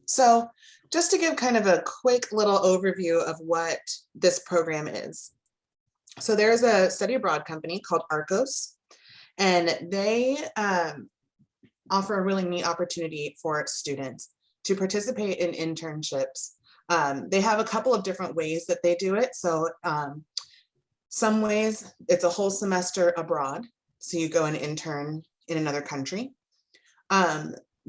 So just to give kind of a quick little overview of what this program is. So there's a study abroad company called Arcos, and they offer a really neat opportunity for students to participate in internships. They have a couple of different ways that they do it. So some ways it's a whole semester abroad. So you go and intern in another country.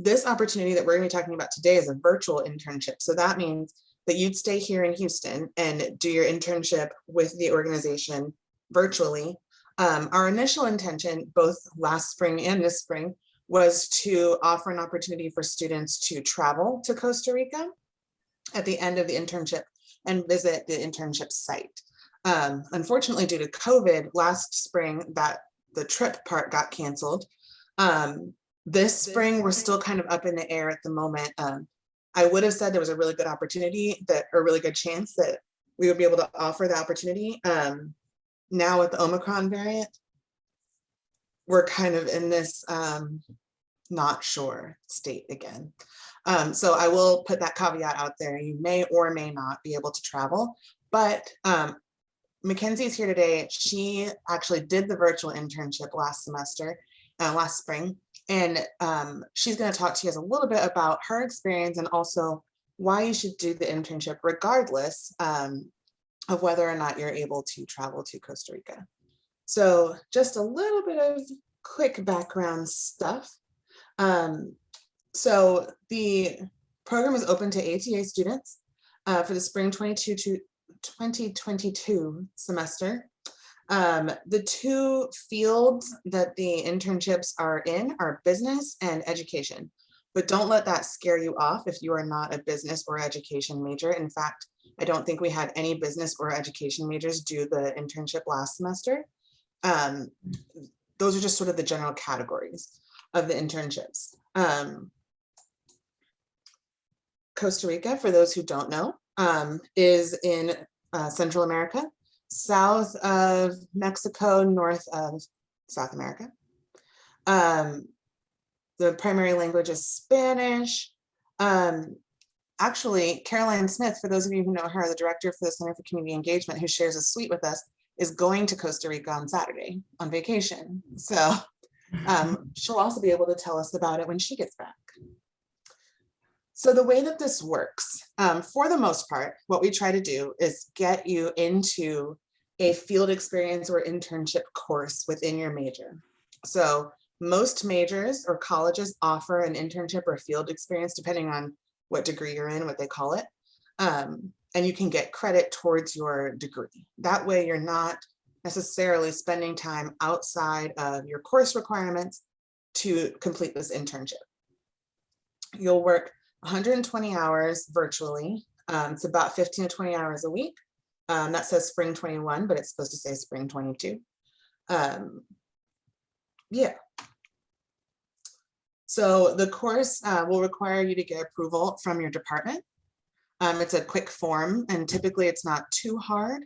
This opportunity that we're going to be talking about today is a virtual internship. So that means that you'd stay here in Houston and do your internship with the organization virtually. Our initial intention, both last spring and this spring, was to offer an opportunity for students to travel to Costa Rica at the end of the internship and visit the internship site. Unfortunately, due to COVID last spring, the trip part got canceled. This spring, we're still kind of up in the air at the moment. I would have said there was a really good opportunity or really good chance that we would be able to offer the opportunity. Now with the Omicron variant, we're kind of in this not sure state again. So I will put that caveat out there. You may or may not be able to travel, but Mackenzie's here today. She actually did the virtual internship last spring, and she's going to talk to you guys a little bit about her experience and also why you should do the internship regardless of whether or not you're able to travel to Costa Rica. So just a little bit of quick background stuff. So the program is open to ATA students for the spring 2022 semester. The two fields that the internships are in are business and education, but don't let that scare you off if you are not a business or education major. In fact, I don't think we had any business or education majors do the internship last semester. Those are just sort of the general categories of the internships. Costa Rica, for those who don't know, is in Central America, south of Mexico, north of South America. The primary language is Spanish. Actually, Caroline Smith, for those of you who know her, the director for the Center for Community Engagement, who shares a suite with us, is going to Costa Rica on Saturday on vacation. So she'll also be able to tell us about it when she gets back. So the way that this works, for the most part, what we try to do is get you into a field experience or internship course within your major. So most majors or colleges offer an internship or field experience, depending on what degree you're in, what they call it. And you can get credit towards your degree. That way you're not necessarily spending time outside of your course requirements to complete this internship. You'll work 120 hours virtually. It's about 15 to 20 hours a week. That says spring 21, but it's supposed to say spring 22. Yeah. So the course will require you to get approval from your department. It's a quick form, and typically it's not too hard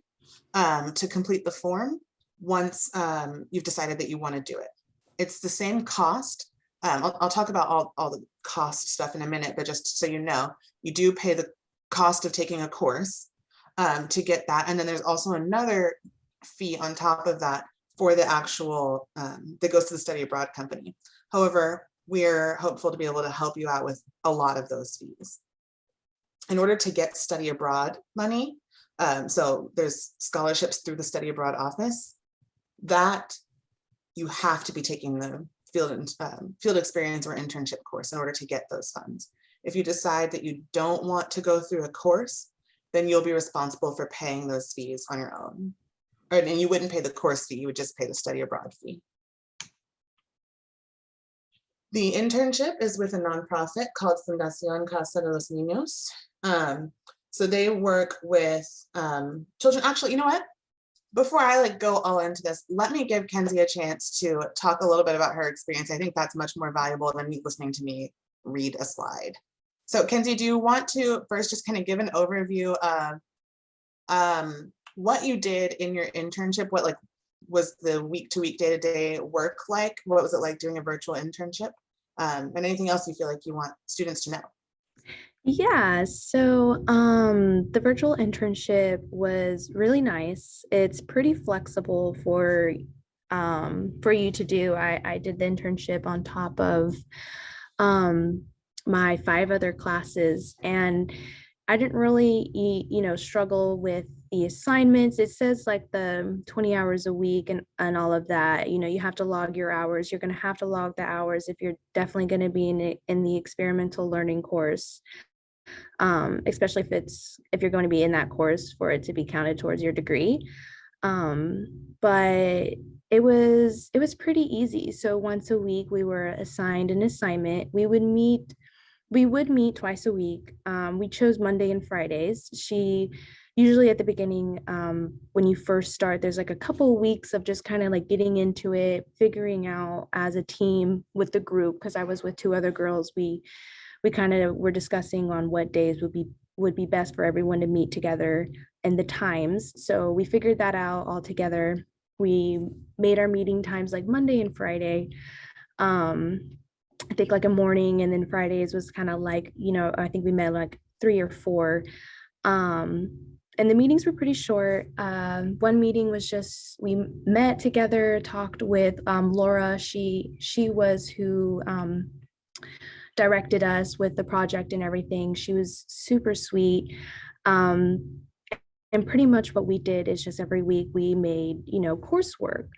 to complete the form once you've decided that you want to do it. It's the same cost. I'll talk about all the cost stuff in a minute, but just so you know, you do pay the cost of taking a course to get that. And then there's also another fee on top of that for the actual, that goes to the study abroad company. However, we're hopeful to be able to help you out with a lot of those fees. In order to get study abroad money, so there's scholarships through the study abroad office, that you have to be taking the field experience or internship course in order to get those funds. If you decide that you don't want to go through a course, then you'll be responsible for paying those fees on your own. And you wouldn't pay the course fee, you would just pay the study abroad fee. The internship is with a nonprofit called Fundación Casa de los Niños. So they work with children. Actually, you know what? Before I go all into this, let me give Kenzie a chance to talk a little bit about her experience. I think that's much more valuable than me listening to me read a slide. So Kenzie, do you want to first just kind of give an overview of what you did in your internship? What was the week-to-week, day-to-day work like? What was it like doing a virtual internship? And anything else you feel like you want students to know? Yeah, so the virtual internship was really nice. It's pretty flexible for you to do. I did the internship on top of um my five other classes, and I didn't really struggle with the assignments. It says like the 20 hours a week and all of that. You have to log your hours. You're going to have to log the hours if you're definitely going to be in the experimental learning course, especially if you're going to be in that course for it to be counted towards your degree. But it was pretty easy. So once a week we were assigned an assignment. We would meet twice a week. We chose Monday and Fridays. She usually at the beginning, when you first start, there's like a couple of weeks of just kind of like getting into it, figuring out as a team with the group. Because I was with two other girls, we kind of were discussing on what days would be best for everyone to meet together and the times. So we figured that out all together. We made our meeting times like Monday and Friday. I think like a morning, and then Fridays was kind of like, I think we met like three or four. And the meetings were pretty short. One meeting was just we met together, talked with Laura. She was who directed us with the project and everything. She was super sweet. Um, and pretty much what we did is just every week we made, coursework.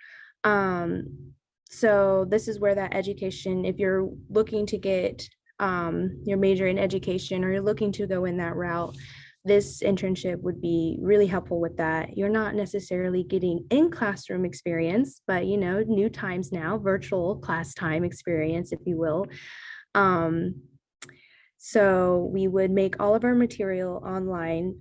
So this is where that education, if you're looking to get your major in education or you're looking to go in that route, this internship would be really helpful with that. You're not necessarily getting in classroom experience, but new times now, virtual class time experience, if you will. Um, so we would make all of our material online,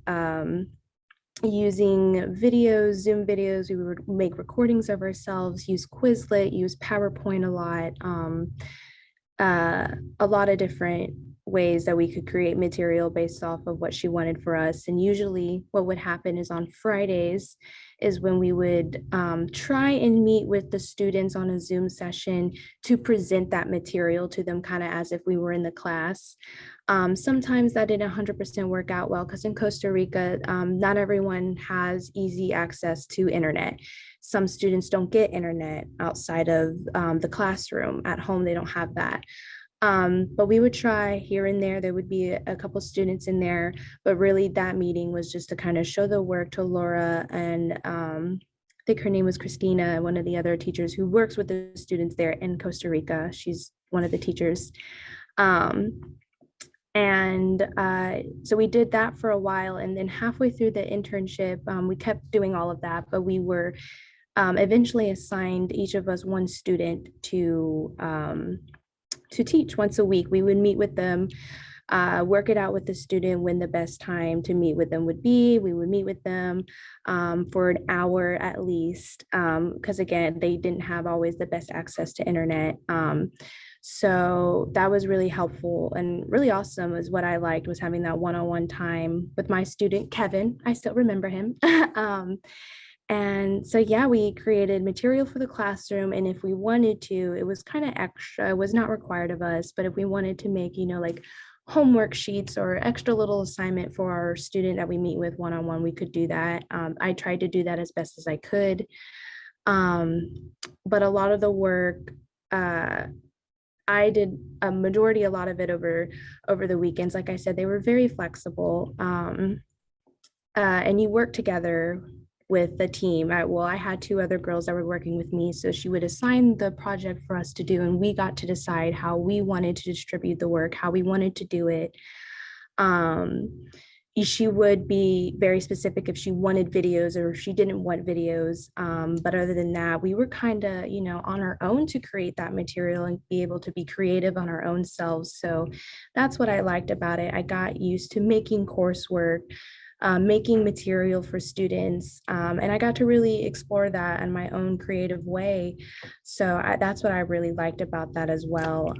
using videos, Zoom videos. We would make recordings of ourselves, use Quizlet, use PowerPoint a lot. A lot of different ways that we could create material based off of what she wanted for us. And usually, what would happen is on Fridays is when we would try and meet with the students on a Zoom session to present that material to them, kind of as if we were in the class. Sometimes that didn't 100% work out well because in Costa Rica, not everyone has easy access to internet. Some students don't get internet outside of the classroom. At home, they don't have that. But we would try here and there. There would be a couple students in there, but really that meeting was just to kind of show the work to Laura and I think her name was Christina, one of the other teachers who works with the students there in Costa Rica. She's one of the teachers. Um, and so we did that for a while. And then halfway through the internship, we kept doing all of that, but we were eventually assigned each of us one student to teach once a week. We would meet with them, work it out with the student when the best time to meet with them would be. We would meet with them for an hour at least, because again, they didn't have always the best access to internet. So that was really helpful and really awesome. Is what I liked was having that one-on-one time with my student Kevin. I still remember him. And so, yeah, we created material for the classroom. And if we wanted to, it was kind of extra, it was not required of us. But if we wanted to make, like homework sheets or extra little assignment for our student that we meet with one on one, we could do that. I tried to do that as best as I could. But a lot of the work, uh, I did a lot of it over the weekends. Like I said, they were very flexible. And you work together with the team. I had two other girls that were working with me, so she would assign the project for us to do, and we got to decide how we wanted to distribute the work, how we wanted to do it. Um, she would be very specific if she wanted videos or if she didn't want videos. But other than that, we were kind of, on our own to create that material and be able to be creative on our own selves. So that's what I liked about it. I got used to making coursework, making material for students. And I got to really explore that in my own creative way. So that's what I really liked about that as well.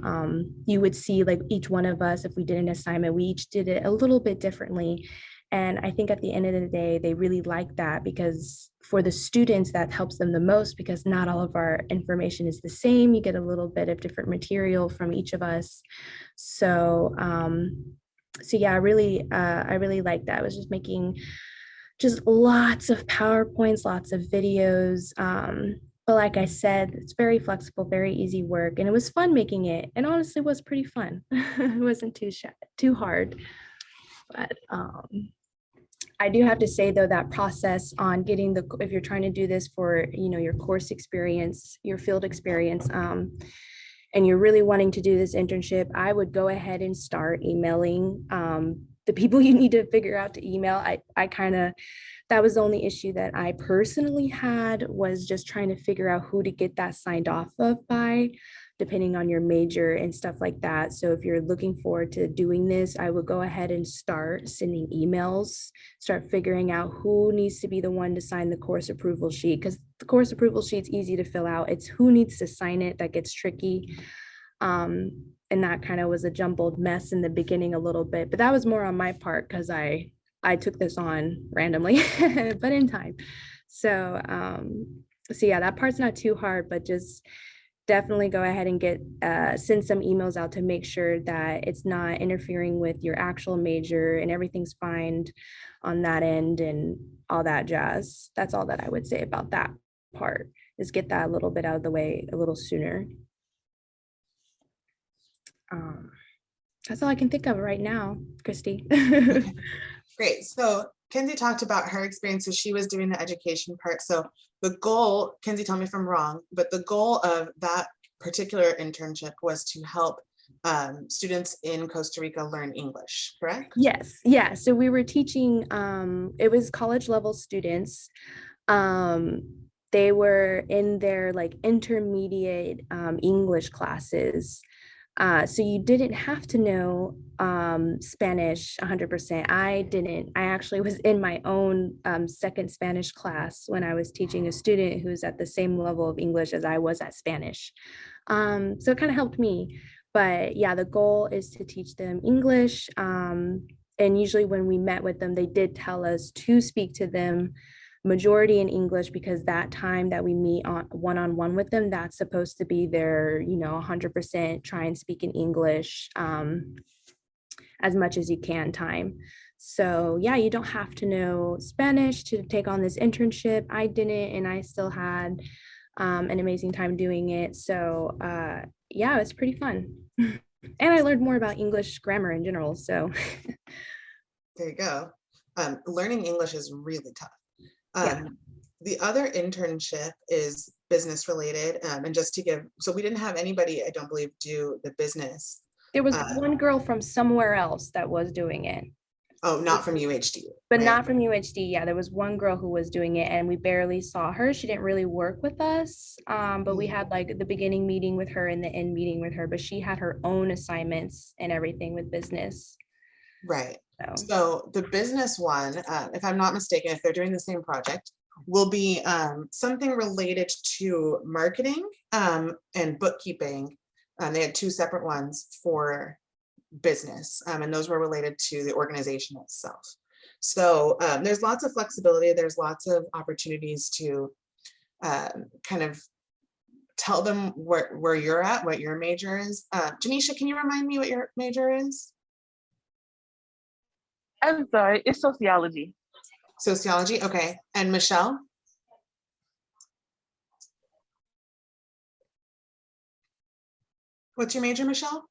You would see like each one of us, if we did an assignment, we each did it a little bit differently. And I think at the end of the day, they really like that because for the students, that helps them the most because not all of our information is the same. You get a little bit of different material from each of us. So So yeah, I really liked that. I was just making just lots of PowerPoints, lots of videos. But like I said, it's very flexible, very easy work, and it was fun making it. And honestly, was pretty fun. It wasn't too hard. But I do have to say though, that process on getting the, if you're trying to do this for, you know, your course experience, your field experience, and you're really wanting to do this internship, I would go ahead and start emailing the people you need to figure out to email. I kind of, that was the only issue that I personally had, was just trying to figure out who to get that signed off of by, depending on your major and stuff like that. So if you're looking forward to doing this, I would go ahead and start sending emails, start figuring out who needs to be the one to sign the course approval sheet, because the course approval sheet's easy to fill out. It's who needs to sign it that gets tricky. And that kind of was a jumbled mess in the beginning a little bit, but that was more on my part because I took this on randomly, but in time. So so yeah, that part's not too hard, but just definitely go ahead and get send some emails out to make sure that it's not interfering with your actual major and everything's fine on that end and all that jazz. That's all that I would say about that part, is get that a little bit out of the way a little sooner. Um, that's all I can think of right now, Christy. Okay, great. So Kenzie talked about her experience, so she was doing the education part. So the goal, Kenzie, tell me if I'm wrong, but the goal of that particular internship was to help students in Costa Rica learn English, correct? Yes, yeah. So we were teaching, it was college level students. Um, they were in their like intermediate English classes. So you didn't have to know Spanish 100%. I didn't. I actually was in my own second Spanish class when I was teaching a student who's at the same level of English as I was at Spanish. So it kind of helped me. But yeah, the goal is to teach them English. And usually when we met with them, they did tell us to speak to them majority in English, because that time that we meet on one-on-one with them, that's supposed to be their, you know, 100% try and speak in English as much as you can time. So yeah, you don't have to know Spanish to take on this internship. I didn't, and I still had an amazing time doing it. So yeah, it's pretty fun. And I learned more about English grammar in general. So There you go. Learning English is really tough. yeah, The other internship is business related. And just to give, so we didn't have anybody, I don't believe, do the business. there was Uh, one girl from somewhere else that was doing it. oh, not from UHD, But right? not from UHD. Yeah, there was one girl who was doing it and we barely saw her. She didn't really work with us. But we Mm, had like the beginning meeting with her and the end meeting with her, but she had her own assignments and everything with business. right. So So the business one, if I'm not mistaken, if they're doing the same project, will be something related to marketing and bookkeeping. They had two separate ones for business, and those were related to the organization itself. So there's lots of flexibility. There's lots of opportunities to kind of tell them where you're at, what your major is. Janisha, can you remind me what your major is? I'm sorry, it's sociology. Sociology, okay. And Michelle? What's your major, Michelle?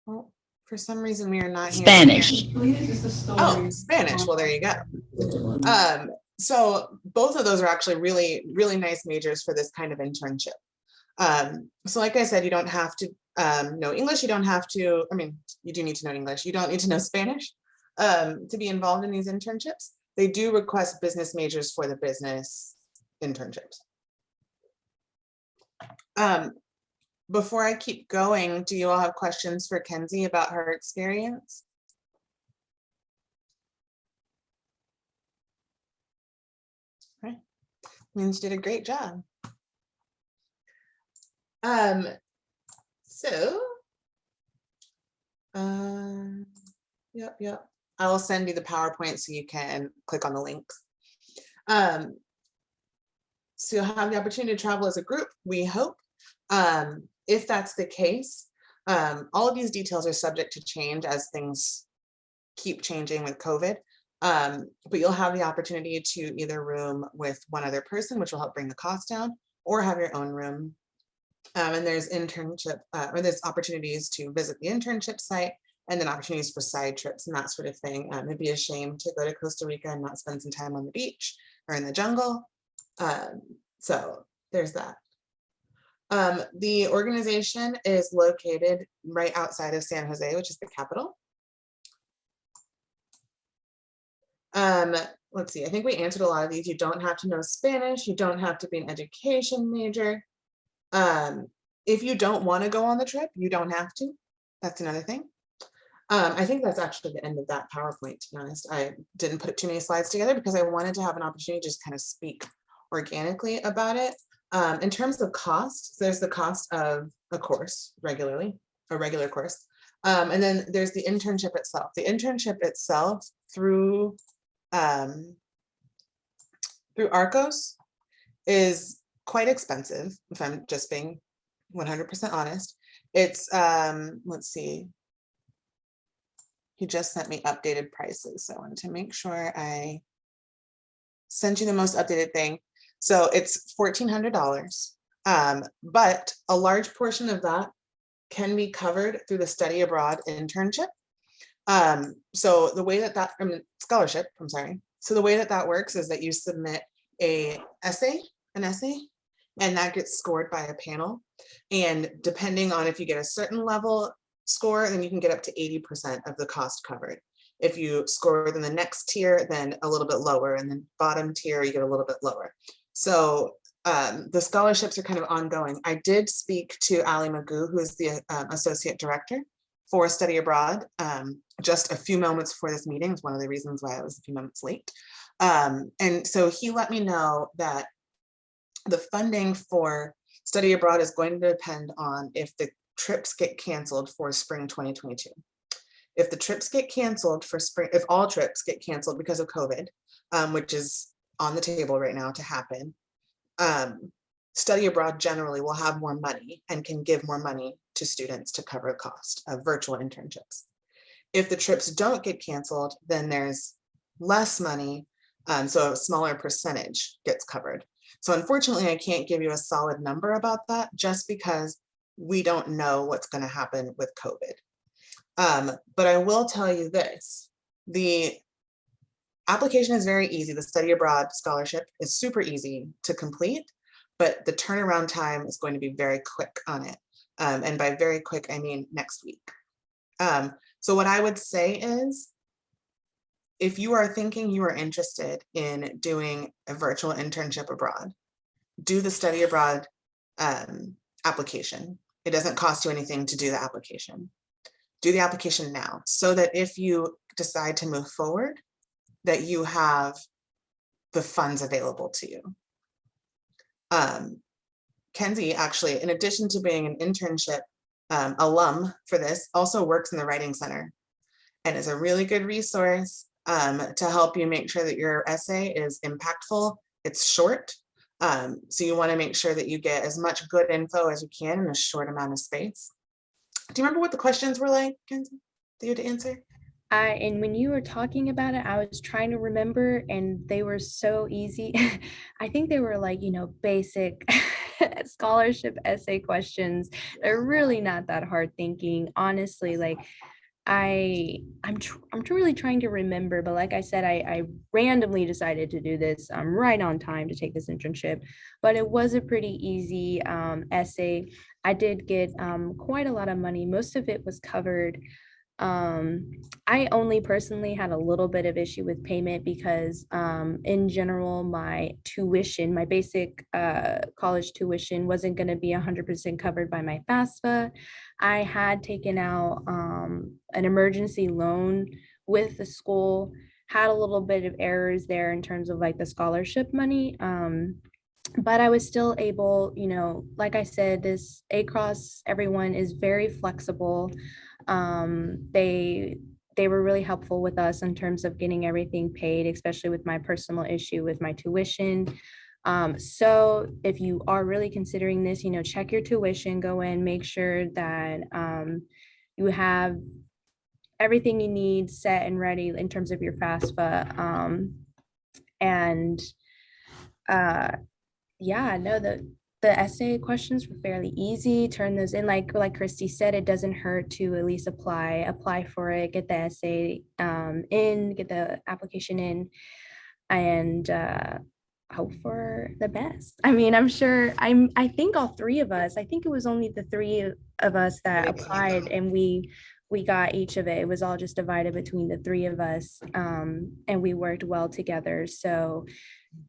Well, for some reason we are not hearing you. Spanish. Oh, Spanish. Well, there you go. So both of those are actually really, really nice majors for this kind of internship. So like I said, you don't have to know English. You don't have to, I mean, you do need to know English. You don't need to know Spanish to be involved in these internships. They do request business majors for the business internships. Before I keep going, do you all have questions for Kenzie about her experience? Right. Means you did a great job. So, yep. I'll send you the PowerPoint so you can click on the links. So you'll have the opportunity to travel as a group, we hope. If that's the case, all of these details are subject to change as things keep changing with COVID. But you'll have the opportunity to either room with one other person, which will help bring the cost down, or have your own room. And there's internship, or there's opportunities to visit the internship site, and then opportunities for side trips and that sort of thing. It'd be a shame to go to Costa Rica and not spend some time on the beach or in the jungle. So there's that. The organization is located right outside of San Jose, which is the capital. Let's see, I think we answered a lot of these. You don't have to know Spanish. You don't have to be an education major. If you don't want to go on the trip, you don't have to. That's another thing. I think that's actually the end of that PowerPoint, to be honest. I didn't put too many slides together because I wanted to have an opportunity to just kind of speak organically about it. In terms of cost, there's the cost of a course regularly, a regular course. And then there's the internship itself. The internship itself through Arcos is quite expensive, if I'm just being 100% honest. It's, let's see, he just sent me updated prices. So I wanted to make sure I sent you the most updated thing. So it's $1,400, but a large portion of that can be covered through the study abroad internship. So the way that scholarship, I'm sorry. So the way that that works is that you submit an essay, and that gets scored by a panel. And depending on if you get a certain level score, then you can get up to 80% of the cost covered. If you score in the next tier, then a little bit lower, and then bottom tier, you get a little bit lower. So the scholarships are kind of ongoing. I did speak to Ali Magoo, who is the associate director for study abroad, just a few moments before this meeting. Is one of the reasons why I was a few moments late. And so he let me know that the funding for study abroad is going to depend on if the trips get canceled for spring 2022. If the trips get canceled for spring, if all trips get canceled because of COVID, which is on the table right now to happen, study abroad generally will have more money and can give more money to students to cover the cost of virtual internships. If the trips don't get canceled, then there's less money, so a smaller percentage gets covered. So unfortunately, I can't give you a solid number about that just because we don't know what's going to happen with COVID. But I will tell you this, the application is very easy. The study abroad scholarship is super easy to complete, but the turnaround time is going to be very quick on it. And by very quick, I mean next week. So what I would say is, if you are thinking you are interested in doing a virtual internship abroad, do the study abroad application. It doesn't cost you anything to do the application. Do the application now so that if you decide to move forward, that you have the funds available to you. Kenzie actually, in addition to being an internship alum for this, also works in the Writing Center and is a really good resource to help you make sure that your essay is impactful. It's short, so you want to make sure that you get as much good info as you can in a short amount of space. Do you remember what the questions were like, Kenzie, that you had to answer? And when you were talking about it, I was trying to remember, and they were so easy. I think they were like, basic scholarship essay questions. They're really not that hard thinking, honestly. Like I'm really trying to remember, but like I said, I randomly decided to do this right on time to take this internship, but it was a pretty easy essay. I did get quite a lot of money. Most of it was covered. I only personally had a little bit of issue with payment because in general, my tuition, my basic college tuition wasn't going to be 100% covered by my FAFSA. I had taken out an emergency loan with the school, had a little bit of errors there in terms of like the scholarship money. But I was still able, like I said, this ACROSS, everyone is very flexible. They were really helpful with us in terms of getting everything paid, especially with my personal issue with my tuition. So if you are really considering this, check your tuition, go in, make sure that you have everything you need set and ready in terms of your FAFSA. And yeah, no, the essay questions were fairly easy. Turn those in, like Christy said, it doesn't hurt to at least apply for it, get the essay in, get the application in, and hope for the best. I mean, I think all three of us, I think it was only the three of us that applied, and we got each of it. It was all just divided between the three of us, and we worked well together. So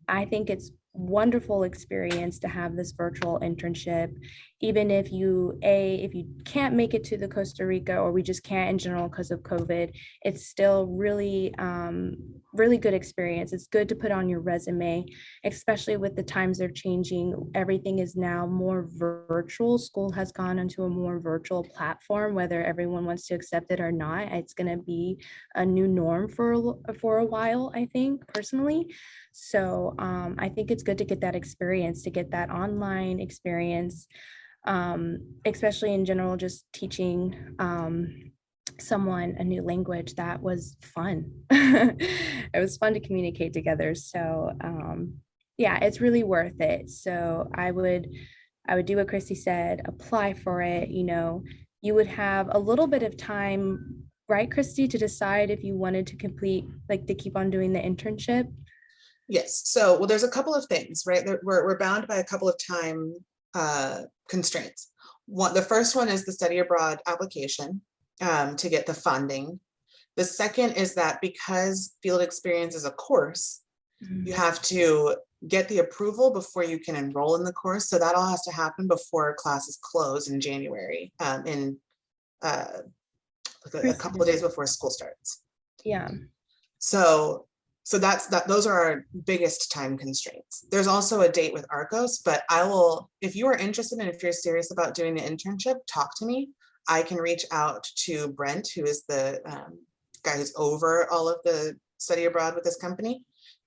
I think it's wonderful experience to have this virtual internship, even if you can't make it to the Costa Rica, or we just can't in general because of COVID. It's still really really good experience. It's good to put on your resume, especially with the times they're changing. Everything is now more virtual. School has gone into a more virtual platform, whether everyone wants to accept it or not. It's going to be a new norm for a while, I think, personally. So I think it's good to get that experience, to get that online experience, especially in general, just teaching someone a new language. That was fun. It was fun to communicate together. So yeah, it's really worth it. So I would do what Christy said, apply for it. You would have a little bit of time, right, Christy, to decide if you wanted to to keep on doing the internship. Yes. So, well, there's a couple of things, right? We're bound by a couple of time constraints. The first one is the study abroad application to get the funding. The second is that because field experience is a course, you have to get the approval before you can enroll in the course. So that all has to happen before classes close in January, in a couple of days before school starts. Yeah. So those are our biggest time constraints. There's also a date with Arcos, but if you are interested and if you're serious about doing the internship, talk to me. I can reach out to Brent, who is the guy who's over all of the study abroad with this company.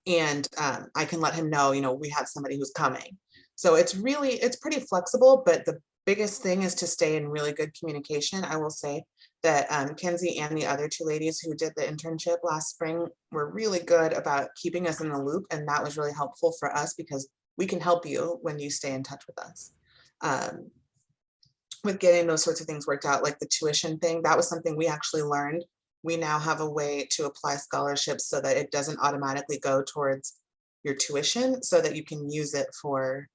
And I can let him know, we have somebody who's coming. So it's pretty flexible, but the biggest thing is to stay in really good communication. I will say that Kenzie and the other two ladies who did the internship last spring were really good about keeping us in the loop. And that was really helpful for us because we can help you when you stay in touch with us. With getting those sorts of things worked out, like the tuition thing, that was something we actually learned. We now have a way to apply scholarships so that it doesn't automatically go towards your tuition, so that you can use it for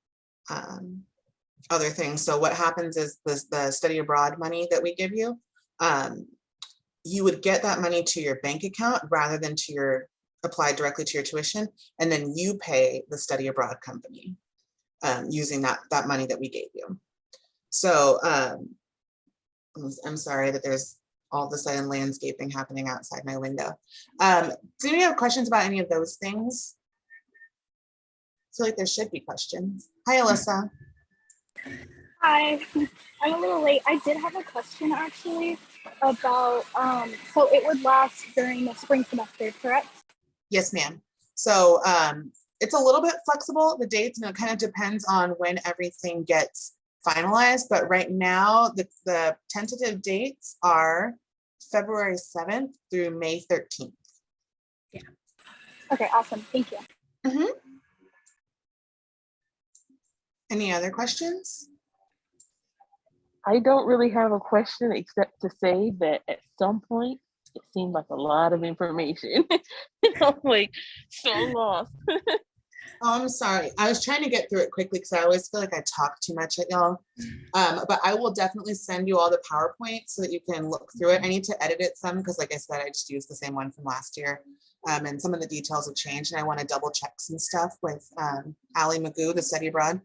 other things. So what happens is the study abroad money that we give you, you would get that money to your bank account rather than applied directly to your tuition, and then you pay the study abroad company using that money that we gave you. So I'm sorry that there's all of a sudden landscaping happening outside my window. Do you have questions about any of those things? I feel like there should be questions. Hi, Alyssa. Hi, I'm a little late. I did have a question actually about, so it would last during the spring semester, correct? Yes, ma'am. So it's a little bit flexible, the dates, and it kind of depends on when everything gets finalized. But right now, the tentative dates are February 7th through May 13th. Yeah. Okay, awesome. Thank you. Mm-hmm. Any other questions? I don't really have a question except to say that at some point it seemed like a lot of information. I'm like so lost. Oh, I'm sorry. I was trying to get through it quickly because I always feel like I talk too much at y'all. But I will definitely send you all the PowerPoint so that you can look through it. I need to edit it some because, like I said, I just used the same one from last year. And some of the details have changed, and I want to double check some stuff with Allie Magoo, the study abroad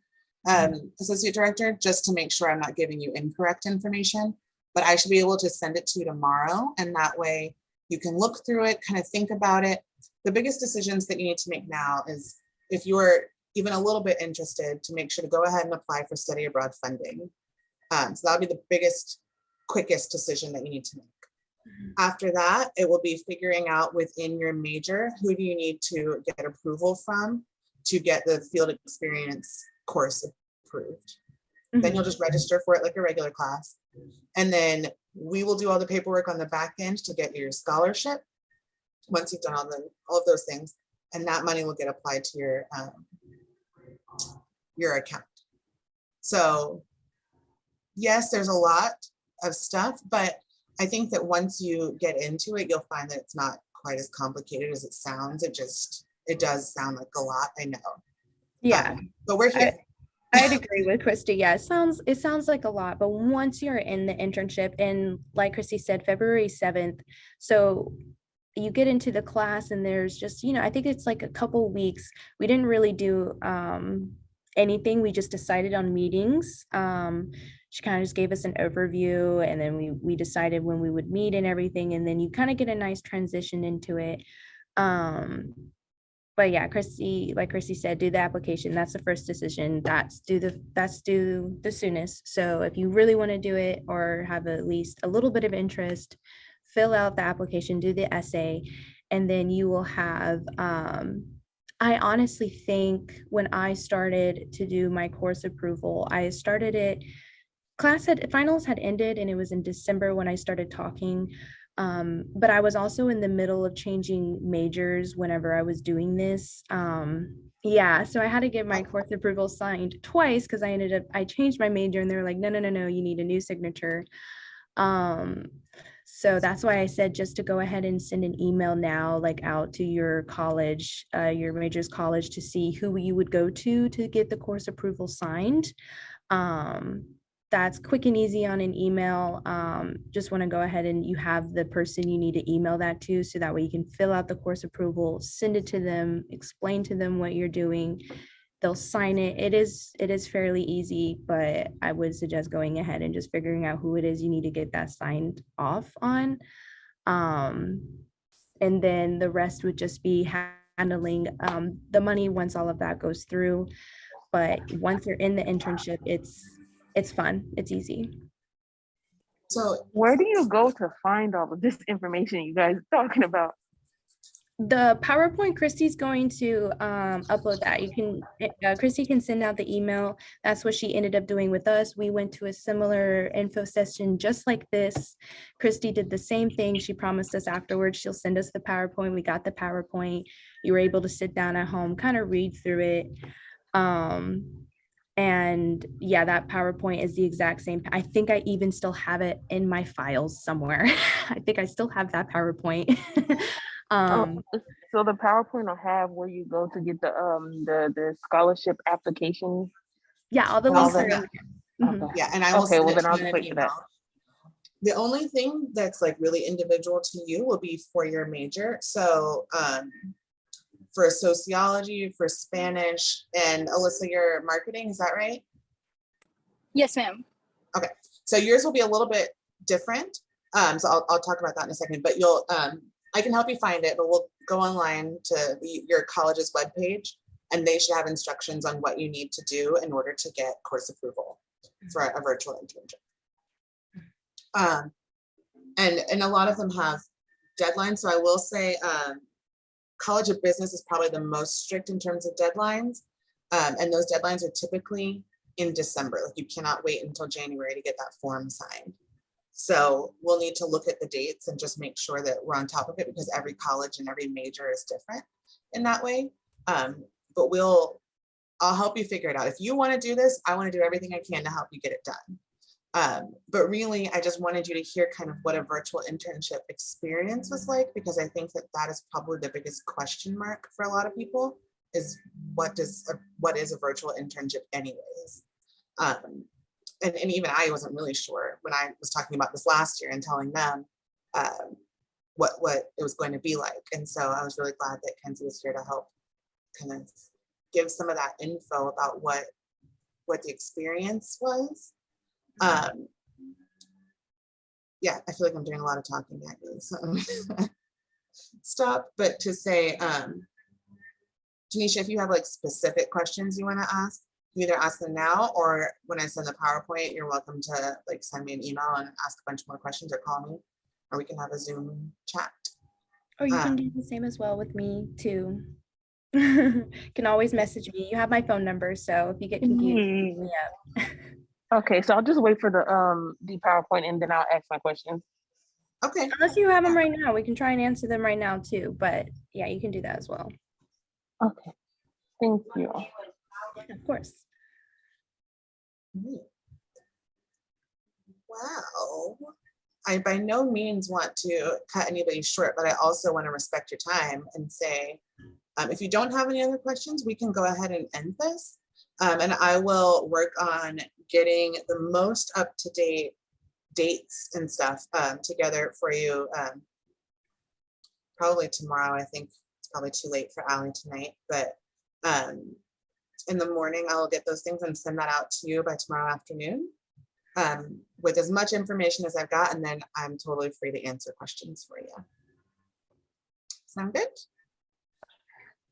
associate director, just to make sure I'm not giving you incorrect information. But I should be able to send it to you tomorrow, and that way you can look through it, kind of think about it. The biggest decisions that you need to make now is, if you're even a little bit interested, to make sure to go ahead and apply for study abroad funding. So that'll be the biggest, quickest decision that you need to make. After that, it will be figuring out within your major, who do you need to get approval from to get the field experience course approved. Then you'll just register for it like a regular class. And then we will do all the paperwork on the back end to get your scholarship once you've done all of those things. And that money will get applied to your account. So yes, there's a lot of stuff, but I think that once you get into it, you'll find that it's not quite as complicated as it sounds. It does sound like a lot, I know. Yeah. But we're here. I'd agree with Christy. Yeah, it sounds like a lot, but once you're in the internship, and like Christy said, February 7th, so you get into the class and there's just, I think it's like a couple weeks. We didn't really do anything. We just decided on meetings. She kind of just gave us an overview, and then we decided when we would meet and everything, and then you kind of get a nice transition into it. But yeah, Christy, like Christy said, do the application. That's the first decision. That's due the soonest. So if you really want to do it or have at least a little bit of interest, fill out the application, do the essay, and then you will have, I honestly think when I started to do my course approval, I started it, finals had ended, and it was in December when I started talking. But I was also in the middle of changing majors whenever I was doing this. Yeah, so I had to get my course approval signed twice because I changed my major, and they were like, no, you need a new signature. So that's why I said just to go ahead and send an email now, like out to your college, your major's college, to see who you would go to get the course approval signed. That's quick and easy on an email. Just want to go ahead and you have the person you need to email that to, so that way you can fill out the course approval, send it to them, explain to them what you're doing. They'll sign it. It is fairly easy, but I would suggest going ahead and just figuring out who it is you need to get that signed off on. And then the rest would just be handling the money once all of that goes through. But once you're in the internship, it's fun. It's easy. So where do you go to find all of this information you guys are talking about? The PowerPoint, Christy's going to upload that. Christy can send out the email. That's what she ended up doing with us. We went to a similar info session just like this. Christy did the same thing. She promised us afterwards she'll send us the PowerPoint. We got the PowerPoint. You were able to sit down at home, kind of read through it. And yeah, that PowerPoint is the exact same. I think I even still have it in my files somewhere. I think I still have that PowerPoint. So the PowerPoint will have where you go to get the scholarship application. Yeah, all the links are in there. Okay. yeah, and I will Okay, send well, it then to I'll you in wait an for that. email. The only thing that's like really individual to you will be for your major. So for sociology, for Spanish, and Alyssa, your marketing, is that right? Yes, ma'am. Okay, so yours will be a little bit different. So I'll talk about that in a second, but you'll, I can help you find it, but we'll go online to your college's webpage, and they should have instructions on what you need to do in order to get course approval for a virtual internship. And a lot of them have deadlines. So I will say College of Business is probably the most strict in terms of deadlines. And those deadlines are typically in December. Like you cannot wait until January to get that form signed. So we'll need to look at the dates and just make sure that we're on top of it, because every college and every major is different in that way. But I'll help you figure it out. If you want to do this, I want to do everything I can to help you get it done. But really, I just wanted you to hear kind of what a virtual internship experience was like, because I think that is probably the biggest question mark for a lot of people, is what is a virtual internship anyways? And even I wasn't really sure when I was talking about this last year and telling them what it was going to be like. And so I was really glad that Kenzie was here to help kind of give some of that info about what the experience was. Yeah, I feel like I'm doing a lot of talking at you, so stop. But to say, Tanisha, if you have like specific questions you want to ask, you either ask them now, or when I send the PowerPoint, you're welcome to like send me an email and ask a bunch more questions, or call me, or we can have a Zoom chat. Or you can do the same as well with me too. Can always message me. You have my phone number, so if you get confused, hit me up. Okay, so I'll just wait for the PowerPoint and then I'll ask my questions. Okay. Unless you have them right now, we can try and answer them right now too. But yeah, you can do that as well. Okay, thank you. Of course. Wow. I by no means want to cut anybody short, but I also want to respect your time and say, if you don't have any other questions, we can go ahead and end this. And I will work on getting the most up-to-date dates and stuff together for you. Probably tomorrow. I think it's probably too late for Allie tonight, but in the morning, I will get those things and send that out to you by tomorrow afternoon with as much information as I've got, and then I'm totally free to answer questions for you. Sound good?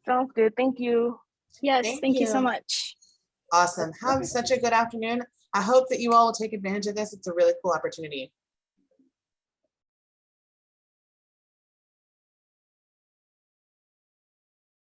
Sounds good. Thank you. Yes, thank you so much. Awesome. Have such a good afternoon. I hope that you all will take advantage of this. It's a really cool opportunity.